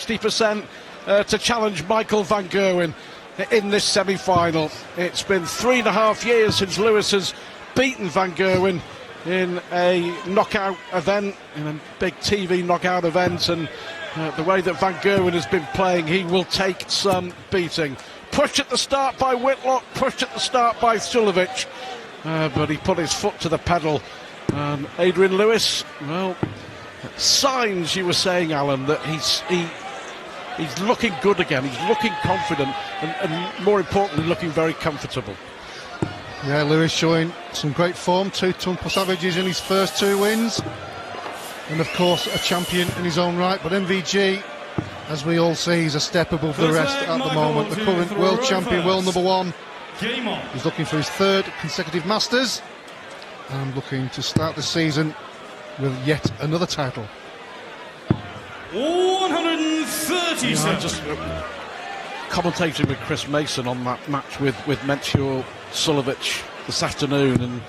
60% to challenge Michael van Gerwen in this semi-final. It's been 3.5 years since Lewis has beaten van Gerwen in a knockout event, in a big TV knockout event, and the way that van Gerwen has been playing, he will take some beating. Pushed at the start by Whitlock, pushed at the start by Sulovic, but he put his foot to the pedal. Adrian Lewis, well, signs, you were saying, Alan, that he's looking good again, he's looking confident, and more importantly, looking very comfortable. Yeah, Lewis showing some great form, 2 ton-plus averages in his first 2 wins, and of course a champion in his own right. But MVG, as we all see, he's a step above the rest at the moment. The current world champion, world number 1, he's looking for his 3rd consecutive Masters and looking to start the season with yet another title. 130. Just commentating with Chris Mason on that match with Meteor Sulovic this afternoon, and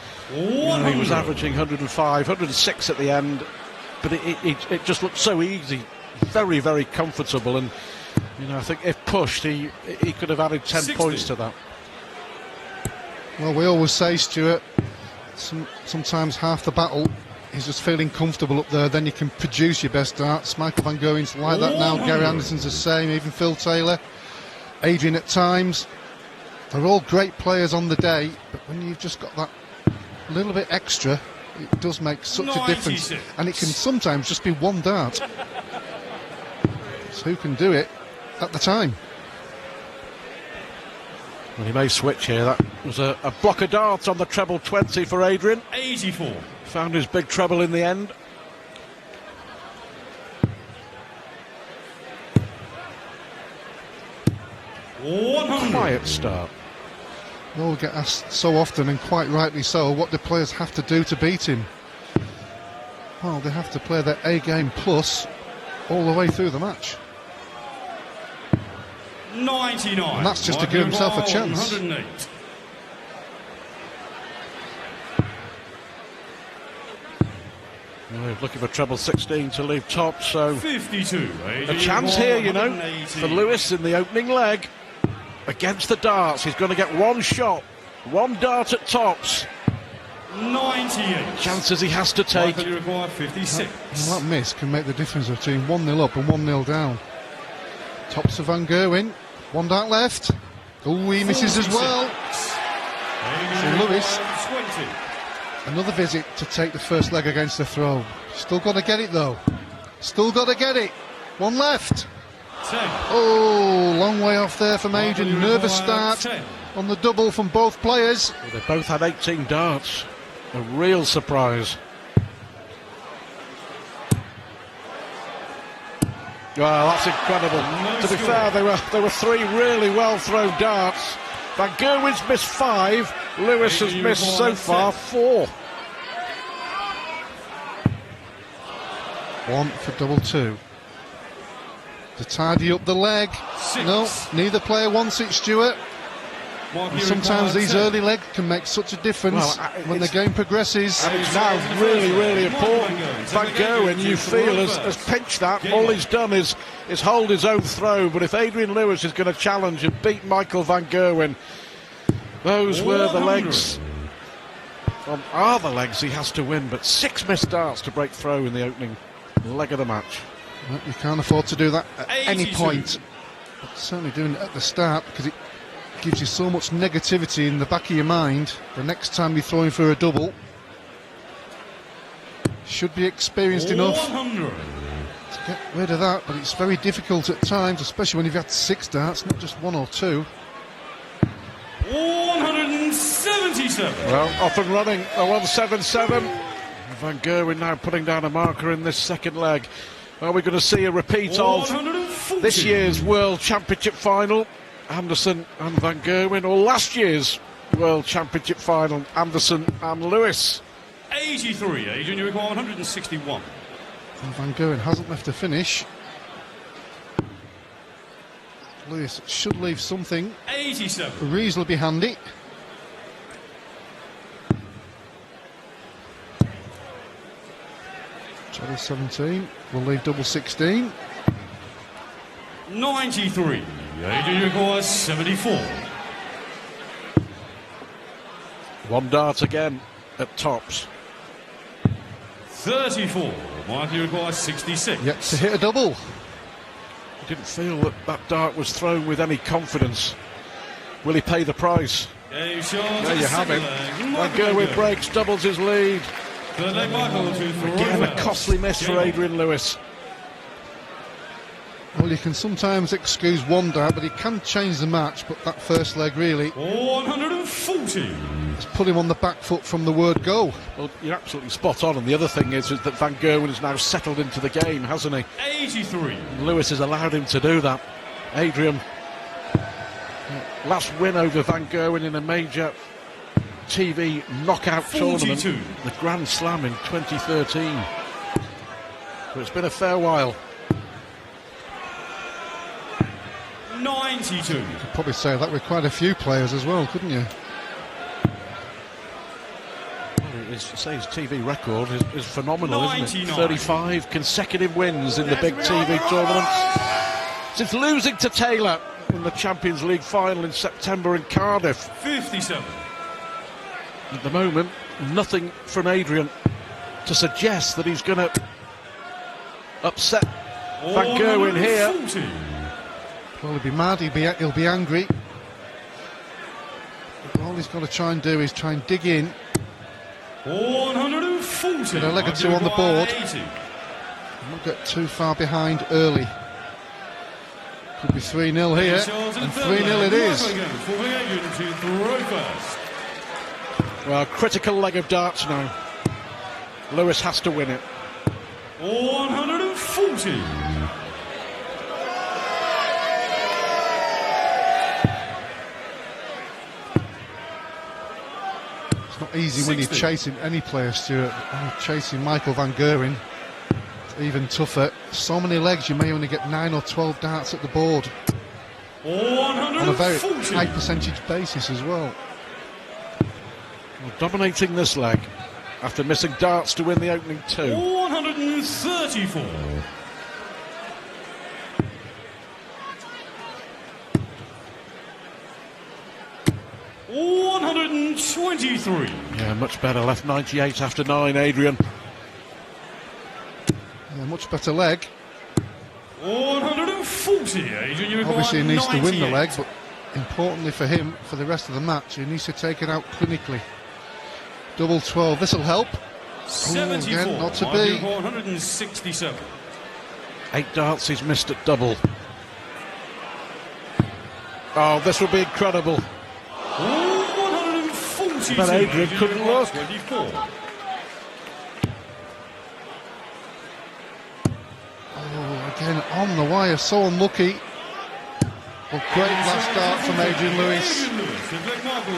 he was averaging 105, 106 at the end, but it just looked so easy, very, very comfortable, and I think if pushed, he could have added 10 60 points to that. Well, we always say, Stuart, sometimes half the battle is just feeling comfortable up there, then you can produce your best darts. Michael van Gerwen's like that now, Gary Anderson's the same, even Phil Taylor, Adrian at times. They're all great players on the day, but when you've just got that little bit extra, it does make such a difference, and it can sometimes just be one dart. So who can do it at the time? Well, he may switch here. That was a block of darts on the treble 20 for Adrian. 84. Found his big treble in the end. Quiet start. Well, we get asked so often, and quite rightly so, what do players have to do to beat him? Well, they have to play their A-game plus all the way through the match. 99. And that's just to give himself a chance. 108. Well, looking for treble 16 to leave top, so 52. a chance here, for Lewis in the opening leg. Against the darts, he's going to get one shot, one dart at tops. 98. Chances he has to take. Likely to require 56. That miss can make the difference between 1-0 up and 1-0 down. Tops of van Gerwen, 1 dart left. Oh, he misses as well. So Lewis, 20. another visit to take the first leg against the throw. Still got to get it though. Still got to get it. 1 left. 10. Oh, long way off there from Adrian. Nervous start on the double from both players. Well, they both had 18 darts. A real surprise. Well, that's incredible. To be fair, there were 3 really well thrown darts. Van Gerwen's missed 5. Lewis has missed so far 4. 1 for double 2. To tidy up the leg. 6. No, neither player wants it, Stuart. And sometimes these early legs can make such a difference when the game progresses. And it's now really, really important. Van Gerwen, you feel, has pinched that. All he's done is hold his own throw. But if Adrian Lewis is going to challenge and beat Michael van Gerwen, those were the legs. Are the legs he has to win. But 6 missed darts to break throw in the opening leg of the match. Well, you can't afford to do that at any point. But certainly doing it at the start, because it gives you so much negativity in the back of your mind. The next time you're throwing for a double, should be experienced enough to get rid of that, but it's very difficult at times, especially when you've had 6 darts, not just 1 or 2. 177. Well, off and running, a 177. Van Gerwen now putting down a marker in this second leg. Are we going to see a repeat of this year's World Championship final? Anderson and van Gerwen, or last year's World Championship final, Anderson and Lewis. 83, Adrian, you require 161. And van Gerwen hasn't left a finish. Lewis should leave something 87. reasonably handy. Treble 17 will leave double 16. 93. Adrian, you require 74. One dart again at tops. 34. Michael, you require 66. Yet to hit a double. I didn't feel that that dart was thrown with any confidence. Will he pay the price? There There you have him. Van Gerwen breaks, doubles his lead. Third leg, Michael, to throw Again, a first. costly miss for Adrian Lewis. Well, you can sometimes excuse one dart, but he can change the match. But that first leg really 140. has put him on the back foot from the word go. Well, you're absolutely spot on. And the other thing is that Van Gerwen has now settled into the game, hasn't he? 83. Lewis has allowed him to do that. Adrian, last win over Van Gerwen in a major TV knockout 42. tournament, the Grand Slam in 2013. So it's been a fair while. 92. Could probably say that with quite a few players as well, couldn't you? Well, his TV record is phenomenal, isn't it? 99. 35 consecutive wins in the big TV tournaments. Since losing to Taylor in the Champions League final in September in Cardiff. 57. At the moment, nothing from Adrian to suggest that he's going to upset Van Gerwen here. 140. Well, he'll be mad, he'll be angry. But all he's got to try and do is try and dig in. 140. Get a leg or two on the board. 80. And not get too far behind early. Could be 3-0 here, and 3-0 it is. To throw first. Well, critical leg of darts now. Lewis has to win it. 140. It's not easy when you're 60. chasing any player, Stuart. When you're chasing Michael Van Gerwen, it's even tougher. So many legs, you may only get 9 or 12 darts at the board. 140. On a very high percentage basis as well. Well, dominating this leg after missing darts to win the opening two. 134. $123. Yeah, much better. Left 98 after 9, Adrian. Yeah, much better leg. 140. Adrian, you require Obviously he needs to win the 98. leg, but importantly for him, for the rest of the match, he needs to take it out clinically. Double 12, this'll help. 74. Again, not to Michael, be. 167. 8 darts he's missed at double. Oh, this will be incredible. 142. But Adrian couldn't requires look. 24. Oh, again, on the wire, so unlucky. Well, great last start from Adrian Lewis.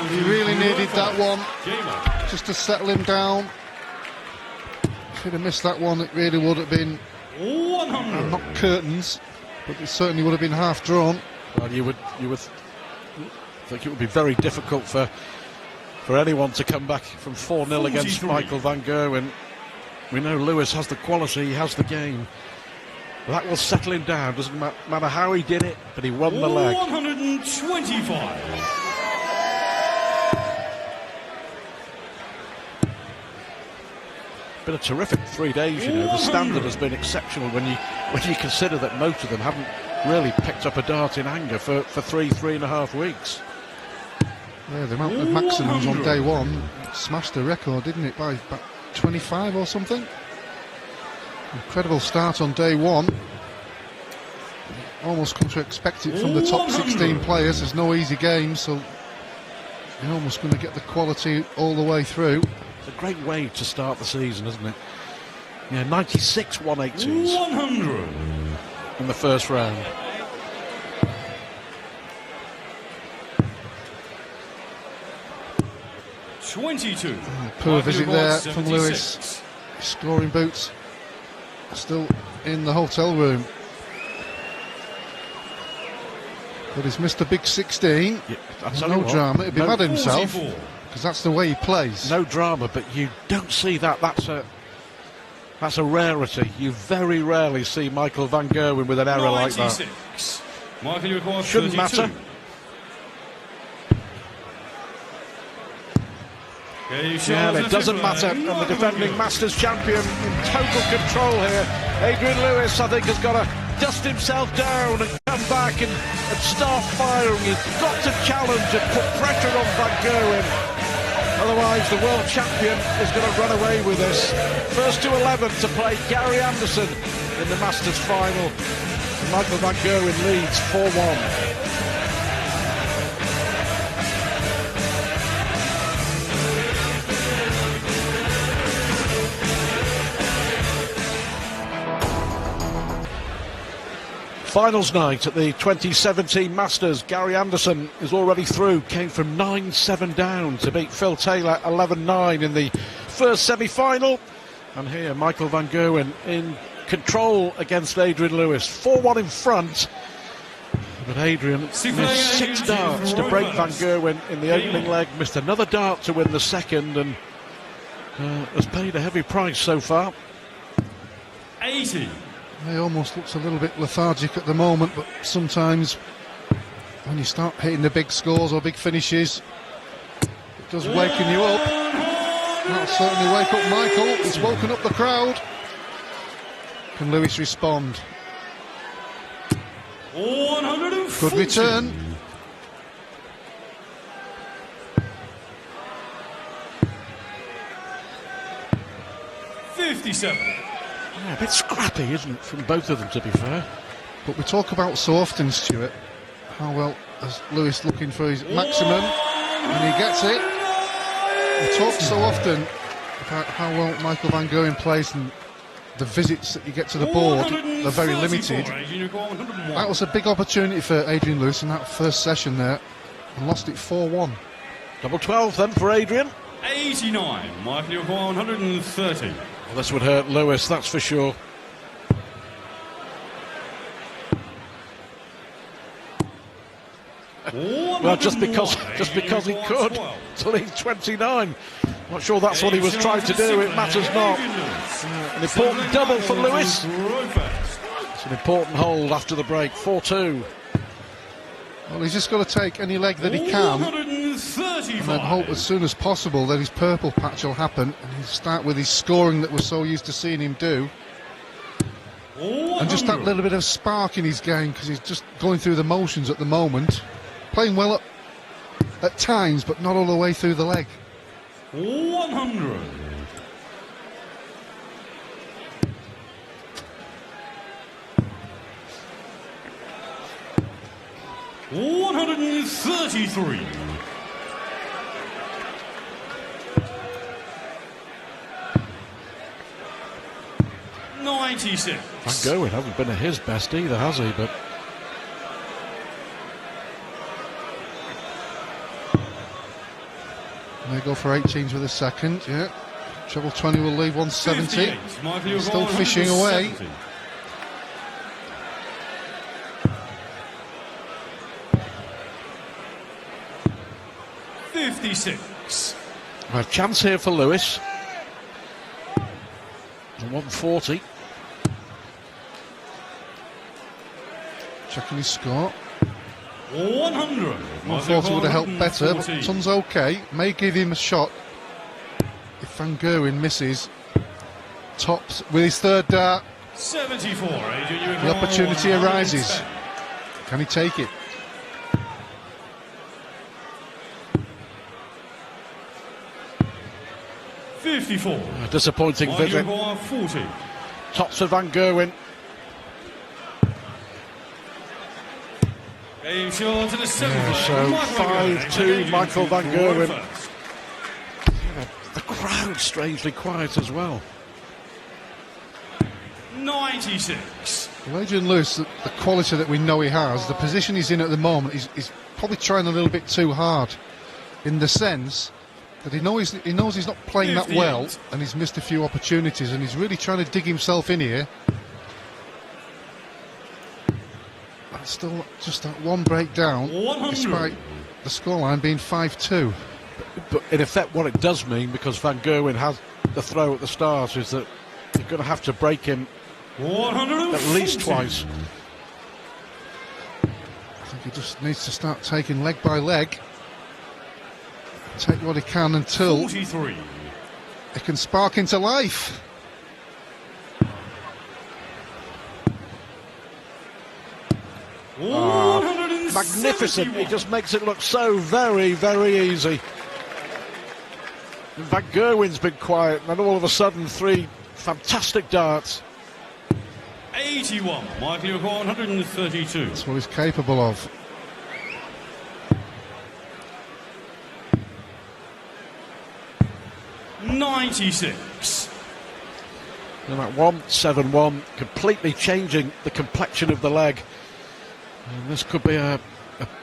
He really needed that one, just to settle him down. If he'd have missed that one, it really would have been 100. not curtains, but it certainly would have been half drawn. Well, you would think it would be very difficult for anyone to come back from 4-0 against 43. Michael Van Gerwen. We know Lewis has the quality, he has the game. That will settle him down. Doesn't matter how he did it, but he won the leg. 125. Been a terrific 3 days, you know. The standard has been exceptional when you consider that most of them haven't really picked up a dart in anger for 3.5 weeks. Yeah, the amount of maximums on day one smashed the record, didn't it, by about 25 or something? Incredible start on day one. Almost come to expect it from the top 16 players. There's no easy game, so you're almost going to get the quality all the way through. It's a great way to start the season, isn't it? Yeah, 96 180s 100. in the first round. $22. Poor visit there from 76. Lewis. Scoring boots still in the hotel room. But he's missed a big 16. Yeah, I tell you No what, drama. He'd be mad at himself, 44. because that's the way he plays. No drama, but you don't see that. That's That's a rarity. You very rarely see Michael van Gerwen with an error like that. Michael, you require Shouldn't 32. matter. Yeah, and it doesn't matter. And the defending Masters champion in total control here. Adrian Lewis, I think, has got to dust himself down and come back and start firing. He's got to challenge and put pressure on Van Gerwen. Otherwise, the world champion is going to run away with this. First to 11 to play Gary Anderson in the Masters final. And Michael van Gerwen leads 4-1. Finals night at the 2017 Masters. Gary Anderson is already through, came from 9-7 down to beat Phil Taylor 11-9 in the first semi-final. And here Michael van Gerwen in control against Adrian Lewis, 4-1 in front. But Adrian missed 6 darts to break van Gerwen in the opening leg, missed another dart to win the second, and has paid a heavy price so far. 80. He almost looks a little bit lethargic at the moment, but sometimes when you start hitting the big scores or big finishes, it does waken you up. That'll certainly wake up Michael. It's woken up the crowd. Can Lewis respond? 140. Good return. Yeah, a bit scrappy, isn't it, from both of them, to be fair. But we talk about so often, Stuart, how well is Lewis looking for his maximum, and he gets it. We talk so often about how well Michael van Gerwen plays, and the visits that you get to the board are very limited. That was a big opportunity for Adrian Lewis in that first session there, and lost it 4-1. Double 12 then for Adrian. 89. Michael, you require 130. Well, this would hurt Lewis, that's for sure. Well, just because he could to leave 29. Not sure that's what he was trying to do. It matters not. An important double for Lewis. It's an important hold after the break. 4-2. Well, he's just got to take any leg that he can, and then hope as soon as possible that his purple patch will happen, and he'll start with his scoring that we're so used to seeing him do. And just that little bit of spark in his game, because he's just going through the motions at the moment. Playing well at times, but not all the way through the leg. 100. $133. 96. Van Gerwen hasn't been at his best either, has he? But they go for 18s with a second, yeah. Treble 20 will leave 170. Still fishing away. 56. a chance here for Lewis. 140. Checking his score. 100. 140 would have helped better, but Sun's okay. May give him a shot if Van Gerwen misses. Tops with his third dart. 74. The opportunity arises. Can he take it? A disappointing visit. 40. Tops for Van Gerwen. Game short to the 7th. So 5-2 Michael van Gerwen. The crowd strangely quiet as well. 96. Well, Adrian Lewis, the quality that we know he has, the position he's in at the moment, he's probably trying a little bit too hard, in the sense that he knows he's not playing that well, and he's missed a few opportunities, and he's really trying to dig himself in here. And still just that one breakdown, despite the scoreline being 5-2. But in effect what it does mean, because Van Gerwen has the throw at the start, is that You're going to have to break him 140. at least twice. I think he just needs to start taking leg by leg. Take what he can until 43. it can spark into life. Magnificent. He just makes it look so very, very easy. Van Gerwen's been quiet, and then all of a sudden 3 fantastic darts. 81. Michael, you've got 132. That's what he's capable of. $96. And that 1-7-1 completely changing the complexion of the leg. And this could be a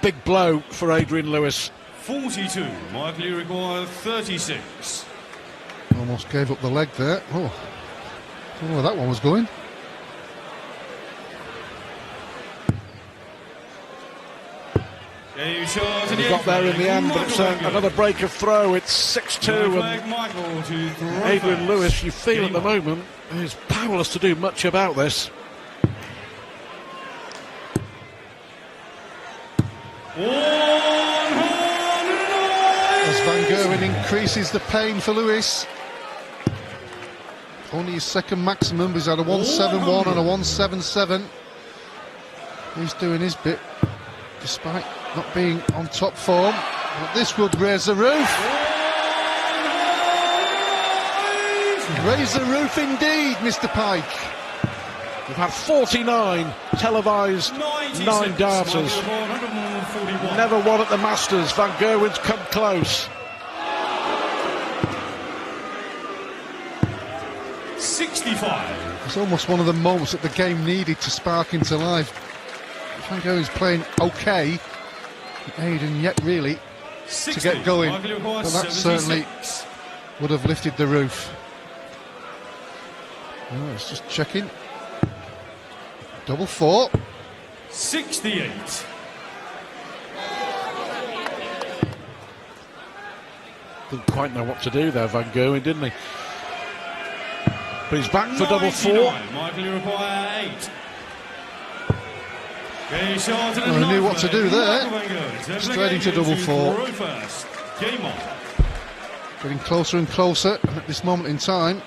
big blow for Adrian Lewis. 42. Michael, you require 36. Almost gave up the leg there. Oh, don't know where that one was going. He got there in the end, but it's another break of throw. It's 6-2, and Adrian Lewis, you feel at the moment, is powerless to do much about this. As Van Gerwen increases the pain for Lewis. Only his second maximum, but he's had a 1-7-1 and a 1-7-7. He's doing his bit, despite not being on top form. But this would raise the roof. Raise the roof indeed, Mr. Pike. We've had 49 televised 9 darters. Never won at the Masters. Van Gerwen's come close. 65. It's almost one of the moments that the game needed to spark into life. Van Gerwen's playing okay. Aidan yet really 60. to get going. Michael, But that 76. certainly would have lifted the roof. Oh, it's just checking. Double 4. 68. Didn't quite know what to do there, Van Gerwen, didn't he? But he's back for double 4. 99. Michael, you require 8. Well, he knew what to do there. Straight into double 4. Game on. Getting closer and closer, and at this moment in time,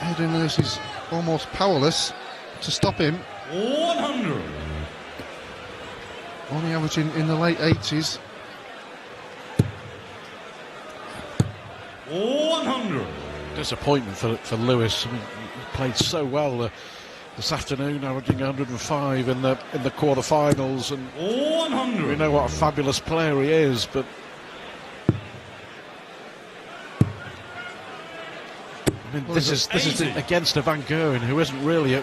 Adrian Lewis is almost powerless to stop him. 100. Only averaging in the late 80s. 100. Disappointment for Lewis. I mean, he played so well this afternoon, averaging 105 in the quarterfinals, and 100. we know what a fabulous player he is. But I mean, this is against a Van Gerwen who isn't really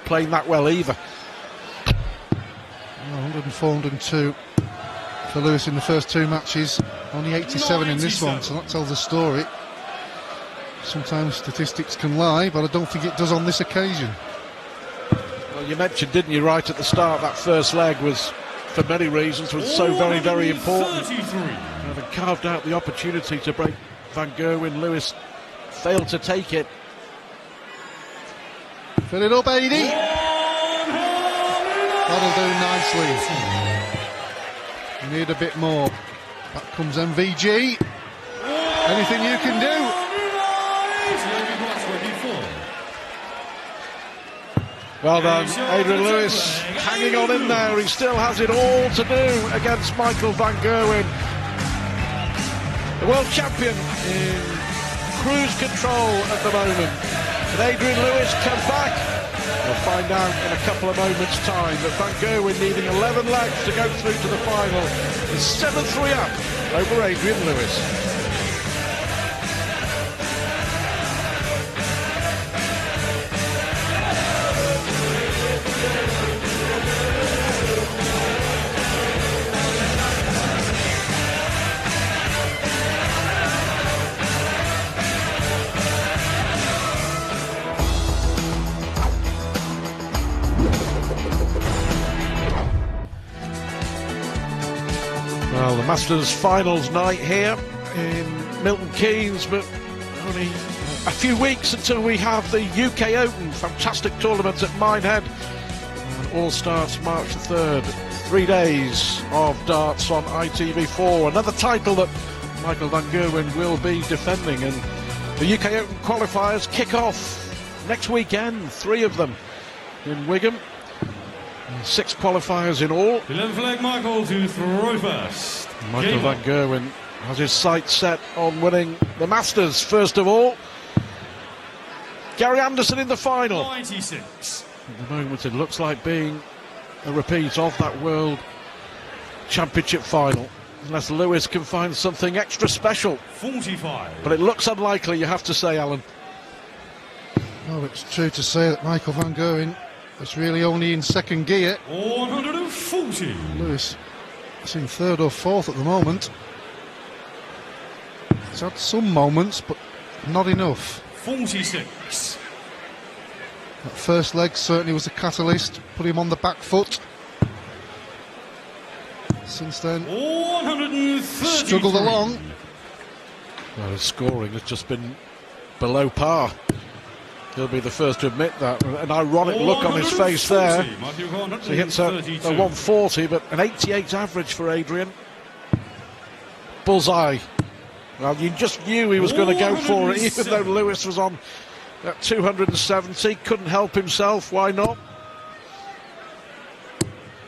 playing that well either. 104, 102 for Lewis in the first 2 matches. Only 87 in this one, so that tells the story. Sometimes statistics can lie, but I don't think it does on this occasion. Well, you mentioned, didn't you, right at the start, that first leg was, for many reasons, was so very, very important. Having carved out the opportunity to break Van Gerwen, Lewis failed to take it. Fill it up, Adie. That'll do nicely. You need a bit more. Back comes MVG. Anything you can do. Well done, Adrian Lewis, hanging on in there. He still has it all to do against Michael Van Gerwen. The world champion in cruise control at the moment. Can Adrian Lewis come back? We'll find out in a couple of moments' time. But Van Gerwen needing 11 legs to go through to the final is 7-3 up over Adrian Lewis. Well, the Masters finals night here in Milton Keynes, but only a few weeks until we have the UK Open, fantastic tournament at Minehead. And all starts March the 3rd. 3 days of darts on ITV4. Another title that Michael van Gerwen will be defending. And the UK Open qualifiers kick off next weekend, 3 of them in Wigan. 6 qualifiers in all. 11th leg, Michael to throw first. Michael van Gerwen has his sights set on winning the Masters first of all. Gary Anderson in the final. 96. At the moment it looks like being a repeat of that World Championship final, unless Lewis can find something extra special. 45. But it looks unlikely, you have to say, Alan. Well, it's true to say that Michael van Gerwen is really only in second gear. 140. Lewis is in third or fourth at the moment. He's had some moments, but not enough. 46. That first leg certainly was a catalyst, put him on the back foot. Since then, 133. struggled along. Well, his scoring has just been below par. He'll be the first to admit that. An ironic look on his face there. So he hits a 140, but an 88 average for Adrian. Bullseye. Well, you just knew he was going to go for it, even though Lewis was on at 270. Couldn't help himself. Why not?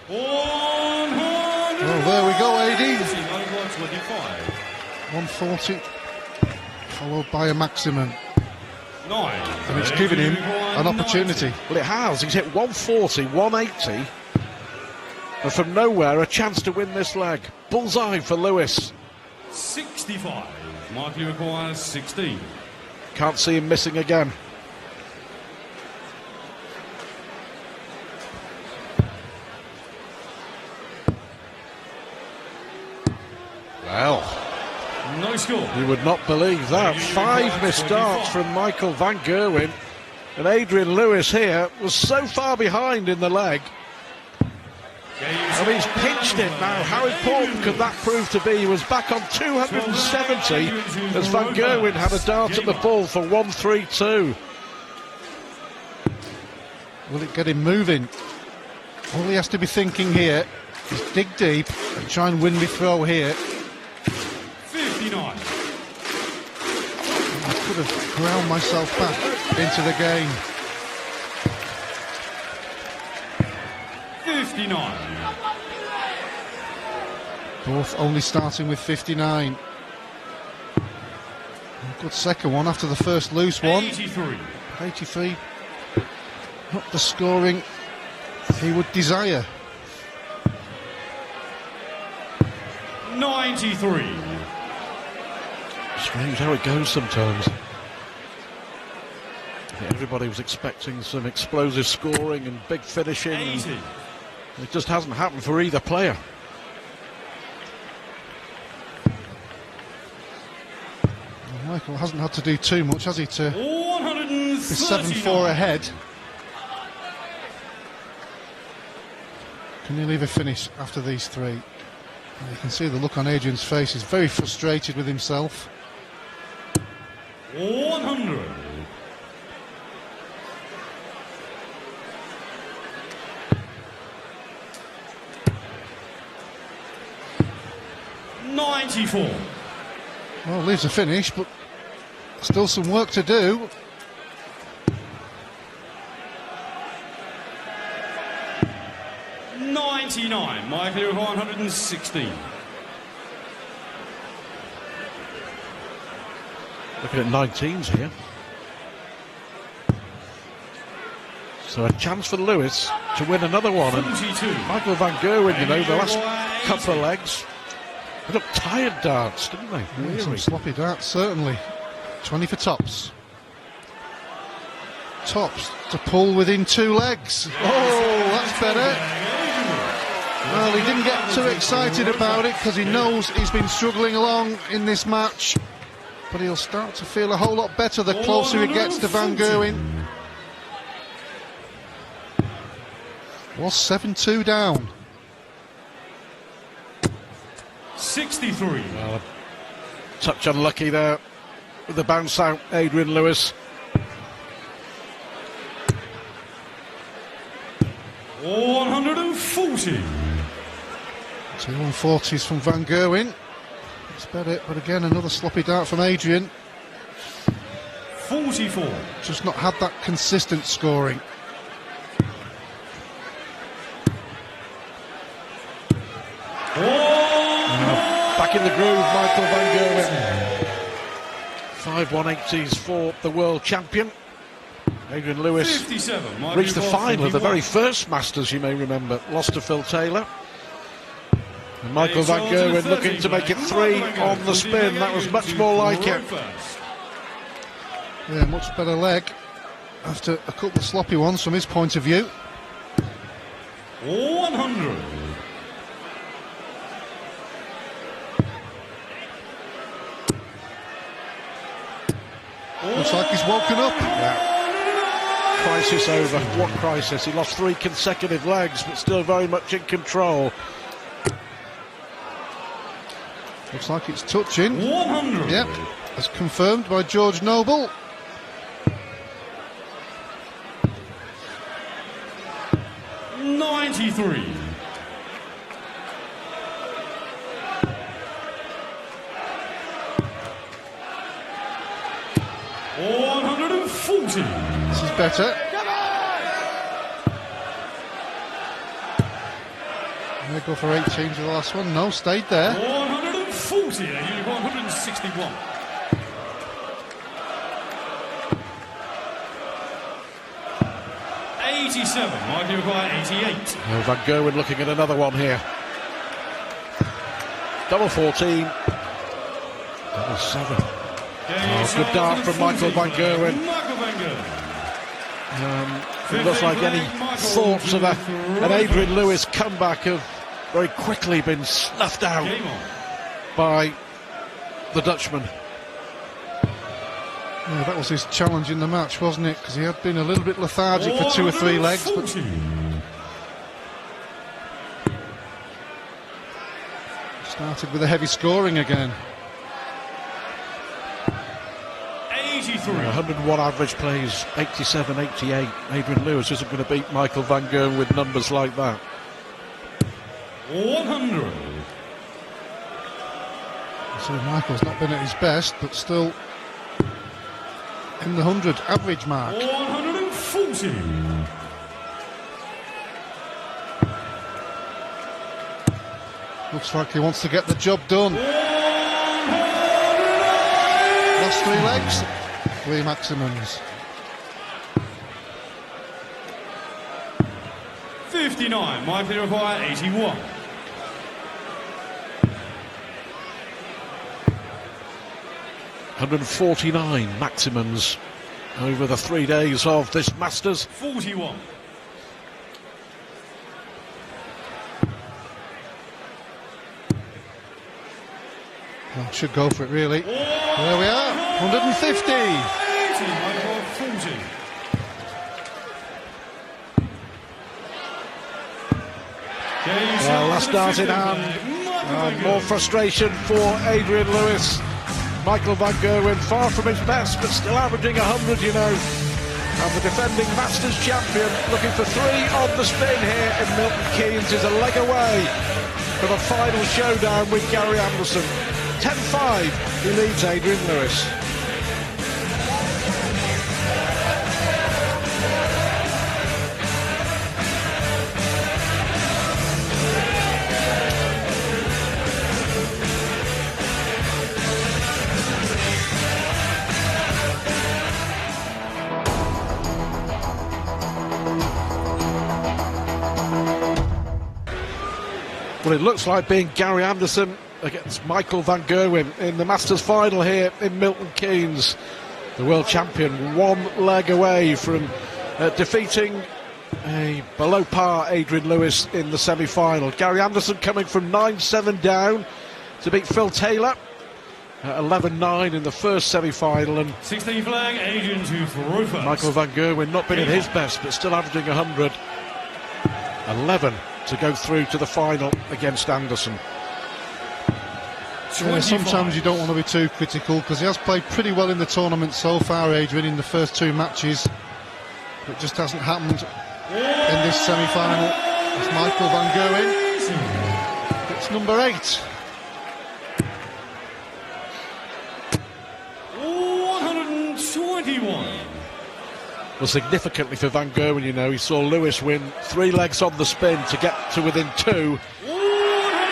Well, there we go, AD. 140, followed by a maximum. 9. And it's given him an opportunity. Well, it has. He's hit 140, 180. And from nowhere, a chance to win this leg. Bullseye for Lewis. 65. Michael requires 16. Can't see him missing again. Well, No score. you would not believe that. 5 missed darts from Michael van Gerwen. And Adrian Lewis here was so far behind in the leg. And he's pinched it now. How important could that prove to be? He was back on 270 as van Gerwen had a dart at the ball for 132. Will it get him moving? All he has to be thinking here is dig deep and try and win me throw here. 59. I could have ground myself back into the game. 59. Both only starting with 59. Good second one after the first loose one. 83. 83. Not the scoring he would desire. 93. Strange how it goes sometimes. Everybody was expecting some explosive scoring and big finishing. 80. It just hasn't happened for either player. Michael hasn't had to do too much, has he, to be 7-4 139. ahead. Can he leave a finish after these 3? You can see the look on Adrian's face. He's very frustrated with himself. 100. 94. Well, leaves a finish, but still some work to do. Michael 116. Looking at 19s here. So a chance for Lewis to win another one. And 42. Michael van Gerwen, you know, the last couple of legs, they looked tired darts, didn't they? Yeah, some Really? sloppy darts, certainly. 20 for tops. Tops to pull within 2 legs. Oh, that's better. Well, he didn't get too excited about it because he knows he's been struggling along in this match. But he'll start to feel a whole lot better the closer he gets to Van Gerwen. Was 7-2 down. 63. Well, touch unlucky there with the bounce out, Adrian Lewis. 140. 2 140s from Van Gerwen. That's about it, but again, another sloppy dart from Adrian. 44. Just not had that consistent scoring. Back in the groove, Michael Van Gerwen. 5 180s for the world champion. Adrian Lewis 57. reached the final of the very first Masters, you may remember. Lost to Phil Taylor. And Michael Van Gerwen looking to make it 3 on the spin. That was much more like it. Yeah, much better leg after a couple of sloppy ones from his point of view. 100. Looks like he's woken up. Yeah. Crisis over. What crisis? He lost 3 consecutive legs, but still very much in control. Looks like it's touching. 100. Yep, as confirmed by George Noble. $93. $140. This is better. They go for 18 to the last one. No, stayed there. 140. 161. $87. Might be required 88. Oh, Van Gerwen looking at another one here. Double 14. Double 7. Oh, good dart from Michael Van Gerwen. It looks like any thoughts of an Adrian Lewis comeback have very quickly been snuffed out by the Dutchman. Yeah, that was his challenge in the match, wasn't it? Because he had been a little bit lethargic for 2 or 3 legs. But started with a heavy scoring again. 83. 101 average plays, 87, 88. Adrian Lewis isn't going to beat Michael Van Gerwen with numbers like that. 100. So Michael's not been at his best, but still in the 100 average mark. 140. Looks like he wants to get the job done. Lost 3 legs, 3 maximums. 59. Might be required 81. $149 maximums over the 3 days of this Masters. 41. Well, should go for it, really. There we are, 150. 40. Well, last dart in hand. More frustration for Adrian Lewis. Michael Van Gerwen far from his best, but still averaging 100, you know. And the defending Masters champion looking for 3 on the spin here in Milton Keynes is a leg away from a final showdown with Gary Anderson. 10-5, he leads Adrian Lewis. Well, it looks like being Gary Anderson against Michael Van Gerwen in the Masters final here in Milton Keynes. The world champion 1 leg away from defeating a below par Adrian Lewis in the semi-final. Gary Anderson coming from 9-7 down to beat Phil Taylor. 11-9 in the first semi-final, and 16 flag, Adrian to throw first. Michael Van Gerwen not been at his best, but still averaging 100. 11 to go through to the final against Anderson. Sometimes you don't want to be too critical because he has played pretty well in the tournament so far, Adrian, in the first 2 matches. It just hasn't happened in this semi-final. It's Michael van Gerwen. It's number 8. 121. Well, significantly for Van Gerwen, you know, he saw Lewis win 3 legs on the spin to get to within 2.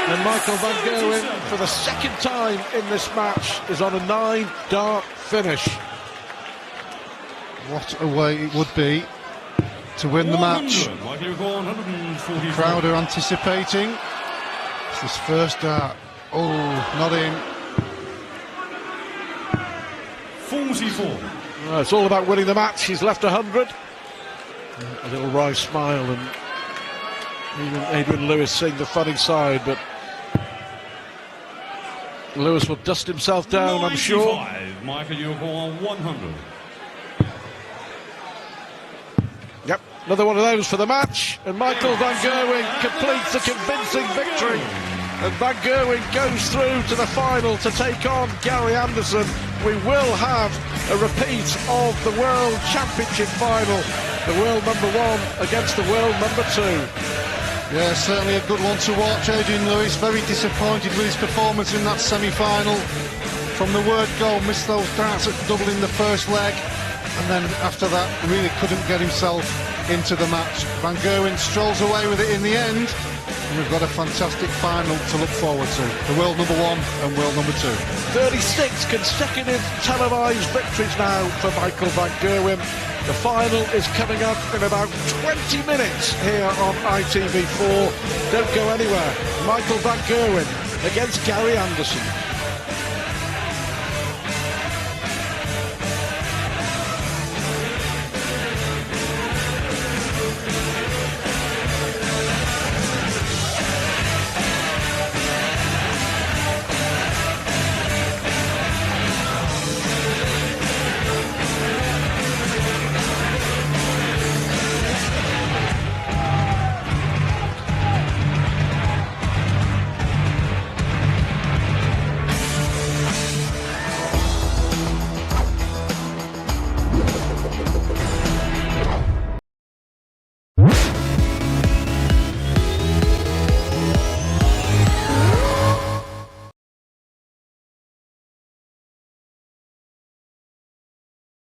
And Michael van Gerwen, for the second time in this match, is on a 9-dart finish. What a way it would be to win the match. The crowd are anticipating. It's his first dart. Oh, not in. 44. Well, it's all about winning the match. He's left 100. A little wry smile, and even Adrian Lewis seeing the funny side, but Lewis will dust himself down, 95. I'm sure. Michael, you're on 100. Yep, another one of those for the match, and Michael van Gerwen completes a convincing victory. And Van Gerwen goes through to the final to take on Gary Anderson. We will have a repeat of the World Championship final. The world number 1 against the world number 2. Yeah, certainly a good one to watch. Adrian Lewis very disappointed with his performance in that semi-final. From the word go, missed those darts at double in the first leg, and then after that really couldn't get himself into the match. Van Gerwen strolls away with it in the end, and we've got a fantastic final to look forward to. The world number 1 and world number 2. 36 consecutive televised victories now for Michael van Gerwen. The final is coming up in about 20 minutes here on ITV4. Don't go anywhere. Michael van Gerwen against Gary Anderson.